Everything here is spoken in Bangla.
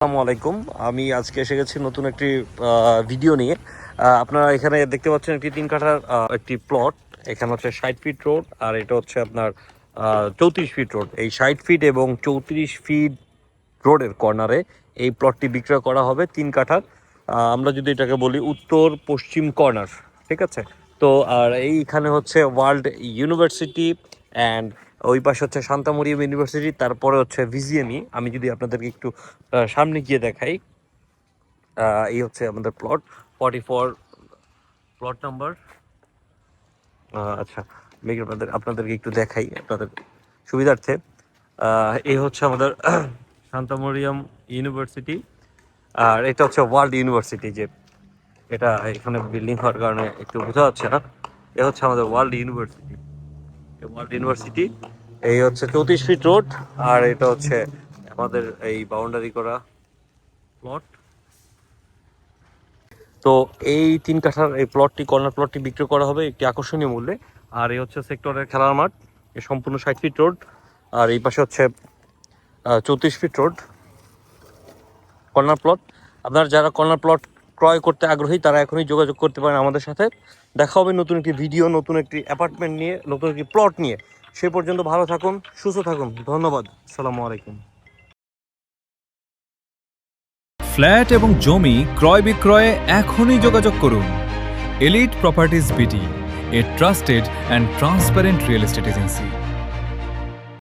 আসসালামু আলাইকুম। আমি আজকে এসে গেছি নতুন একটি ভিডিও নিয়ে। আপনারা এখানে দেখতে পাচ্ছেন একটি 3 কাঠার একটি প্লট। এখানে হচ্ছে 60 ফিট রোড, আর এটা হচ্ছে আপনার 34 ফিট রোড। এই 60 ফিট এবং 34 ফিট রোডের কর্নারে এই প্লটটি বিক্রয় করা হবে 3 কাঠার। আমরা যদি এটাকে বলি উত্তর পশ্চিম কর্নার, ঠিক আছে? তো আর এইখানে হচ্ছে ওয়ার্ল্ড ইউনিভার্সিটি, অ্যান্ড ওই পাশে হচ্ছে শান্তা মরিয়ম ইউনিভার্সিটি, তারপরে হচ্ছে ভিজিএমই। আমি যদি আপনাদেরকে একটু সামনে গিয়ে দেখাই, এই হচ্ছে আমাদের প্লট 44 প্লট নাম্বার। আচ্ছা, আমি আপনাদেরকে একটু দেখাই আপনাদের সুবিধার্থে। এই হচ্ছে আমাদের শান্তা মরিয়ম ইউনিভার্সিটি, আর এটা হচ্ছে ওয়ার্ল্ড ইউনিভার্সিটি। যে এটা এখানে বিল্ডিং হওয়ার কারণে একটু বোঝা যাচ্ছে না। এ হচ্ছে আমাদের ওয়ার্ল্ড ইউনিভার্সিটি। এই হচ্ছে 34 ফিট রোড, আর এটা হচ্ছে আমাদের এই বাউন্ডারি করা প্লট। তো এই 3 কাঠার এই প্লটটি, কর্নার প্লটটি বিক্রি করা হবে একটি আকর্ষণীয় মূল্যে। আর এই হচ্ছে সেক্টরের খেলার মাঠ, এই সম্পূর্ণ 60 ফিট রোড, আর এই পাশে হচ্ছে 34 ফিট রোড কর্নার প্লট। আপনারা যারা কর্নার প্লট ক্রয় করতে আগ্রহী তারা এখনই যোগাযোগ করতে পারেন আমাদের সাথে। দেখা হবে নতুন একটি ভিডিও, নতুন একটি অ্যাপার্টমেন্ট নিয়ে, নতুন একটি প্লট নিয়ে। সে পর্যন্ত ভালো থাকুন, সুস্থ থাকুন। ধন্যবাদ। আসসালামু আলাইকুম। ফ্ল্যাট এবং জমি ক্রয় বিক্রয়ে এখনই যোগাযোগ করুন elite properties BD, A trusted and transparent real estate agency.